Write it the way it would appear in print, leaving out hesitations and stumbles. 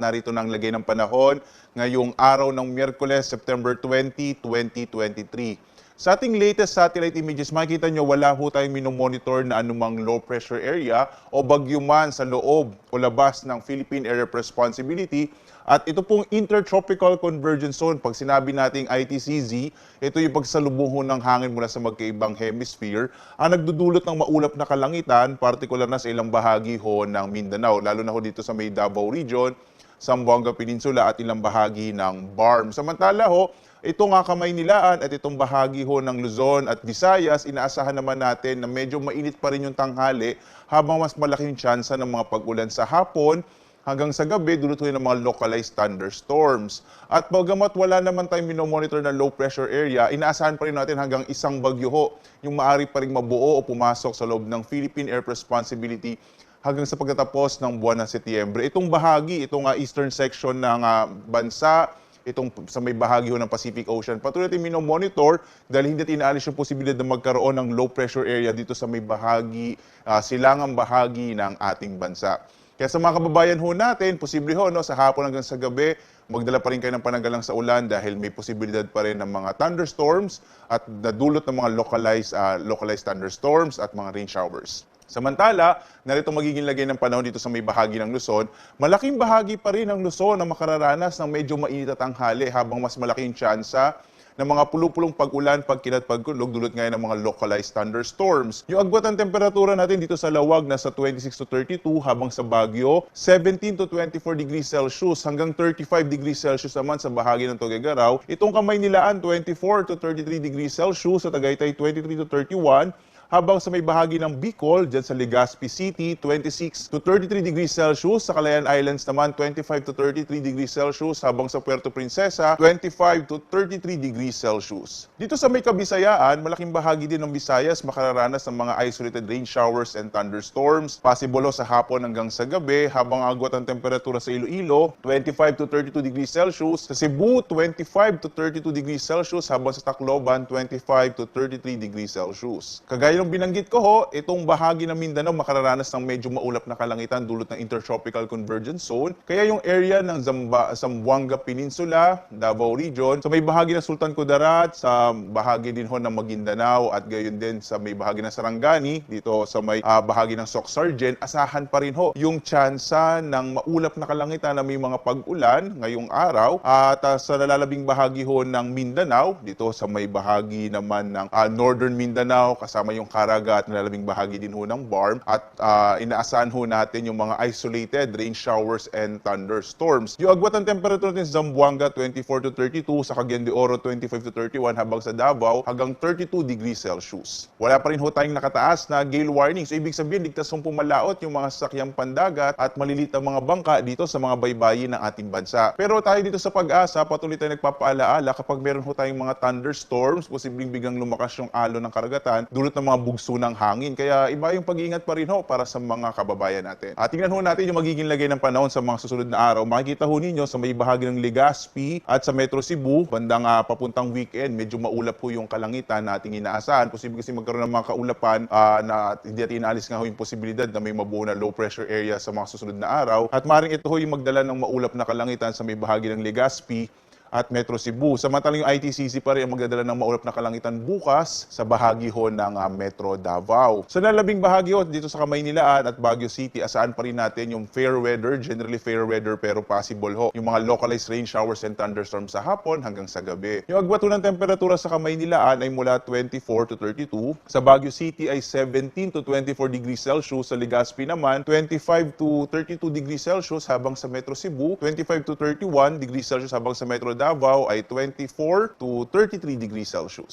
narito na ang lagay ng panahon ngayong araw ng Miyerkules, September 20, 2023. Sa ating latest satellite images, makikita nyo wala ho tayong minomonitor na anumang low pressure area o bagyo man sa loob o labas ng Philippine Area of Responsibility. At ito pong Intertropical Convergence Zone, pag sinabi nating ITCZ, ito yung pagsalubong ng hangin mula sa magkaibang hemisphere, ang nagdudulot ng maulap na kalangitan, partikular na sa ilang bahagi ho ng Mindanao, lalo na ho dito sa may Davao Region, Zamboanga Peninsula at ilang bahagi ng BARM. Samantala ho, ito nga Kamaynilaan at itong bahagi ho ng Luzon at Visayas, inaasahan naman natin na medyo mainit pa rin yung tanghali habang mas malaking tsansa ng mga pag-ulan sa hapon hanggang sa gabi, dulutuin ng mga localized thunderstorms. At bagamat wala naman tayong minomonitor na low pressure area, inaasahan pa rin natin hanggang isang bagyo ho yung maaari pa rin mabuo o pumasok sa loob ng Philippine Air Responsibility hanggang sa pagtatapos ng buwan ng Setyembre. Itong bahagi, itong eastern section ng bansa, itong sa may bahagi ho ng Pacific Ocean, patuloy natin minomonitor dahil hindi natin inaalis yung posibilidad na magkaroon ng low pressure area dito sa may bahagi, silangang bahagi ng ating bansa. Kaya sa mga kababayan ho natin, posible ho no, sa hapon hanggang sa gabi, magdala pa rin kayo ng pananggalang sa ulan dahil may posibilidad pa rin ng mga thunderstorms at nadulot ng mga localized thunderstorms at mga rain showers. Samantala, narito magiging lagay ng panahon dito sa may bahagi ng Luzon. Malaking bahagi pa rin ng Luzon na makararanas ng medyo mainit at tanghali habang mas malaking tsansa ng mga pulupulong pag-ulan, pagkinat, pagkulog, dulot ngayon ng mga localized thunderstorms. Yung agwat ng temperatura natin dito sa Lawag nasa 26 to 32 habang sa Baguio 17 to 24 degrees Celsius hanggang 35 degrees Celsius naman sa bahagi ng Tuguegarao. Itong Kamaynilaan 24 to 33 degrees Celsius, sa Tagaytay 23 to 31. Habang sa may bahagi ng Bicol, dyan sa Legazpi City, 26 to 33 degrees Celsius. Sa Calayan Islands naman, 25 to 33 degrees Celsius. Habang sa Puerto Princesa, 25 to 33 degrees Celsius. Dito sa may Kabisayaan, malaking bahagi din ng Visayas makararanas ng mga isolated rain showers and thunderstorms. Possible sa hapon hanggang sa gabi, habang agwat ang temperatura sa Iloilo, 25 to 32 degrees Celsius. Sa Cebu, 25 to 32 degrees Celsius. Habang sa Tacloban, 25 to 33 degrees Celsius. Kagaya yung binanggit ko ho, itong bahagi ng Mindanao makararanas ng medyo maulap na kalangitan dulot ng Intertropical Convergence Zone. Kaya yung area ng Zamboanga Peninsula, Davao Region, sa may bahagi ng Sultan Kudarat, sa bahagi din ho ng Maguindanao at gayon din sa may bahagi ng Sarangani, dito sa may bahagi ng Soc-Sargen, asahan pa rin ho yung tsansa ng maulap na kalangitan na may mga pag-ulan ngayong araw. At sa nalalabing bahagi ho ng Mindanao, dito sa may bahagi naman ng Northern Mindanao, kasama yung Caraga at nalalabing bahagi din ho ng BARM, at inaasahan ho natin yung mga isolated rain showers and thunderstorms. Yung agwat ng temperature natin sa Zamboanga 24 to 32, sa Cagayan de Oro 25 to 31, habang sa Davao hanggang 32 degrees Celsius. Wala pa rin ho tayong nakataas na gale warning. So ibig sabihin, ligtas hong pumalaot yung mga sasakyang pandagat at malilit ang mga bangka dito sa mga baybayin ng ating bansa. Pero tayo dito sa Pag-asa, patuloy tayo nagpapaalaala kapag meron ho tayong mga thunderstorms, posibleng biglang lumakas yung alon ng karagatan, dulot ng mga bugso ng hangin. Kaya iba yung pag-iingat pa rin ho para sa mga kababayan natin. At tingnan ho natin yung magiging lagay ng panahon sa mga susunod na araw. Makikita ho ninyo sa may bahagi ng Legazpi at sa Metro Cebu, bandang papuntang weekend, medyo maulap po yung kalangitan na ating inaasahan. Posible kasi magkaroon ng mga kaulapan na hindi natin inaalis nga ho yung posibilidad na may mabuo na low pressure area sa mga susunod na araw. At maaaring ito ho yung magdala ng maulap na kalangitan sa may bahagi ng Legazpi at Metro Cebu. Samantalang yung ITCZ pa rin ang magdadala ng maulap na kalangitan bukas sa bahagi ho ng Metro Davao. Sa nalabing bahagi ho dito sa Kamaynilaan at Baguio City, asahan pa rin natin yung fair weather, generally fair weather pero possible ho yung mga localized rain showers and thunderstorms sa hapon hanggang sa gabi. Yung agwat ng temperatura sa Kamaynilaan ay mula 24 to 32, sa Baguio City ay 17 to 24 degrees Celsius, sa Legazpi naman 25 to 32 degrees Celsius, habang sa Metro Cebu 25 to 31 degrees Celsius, habang sa Metro Davao ay 24 to 33 degrees Celsius.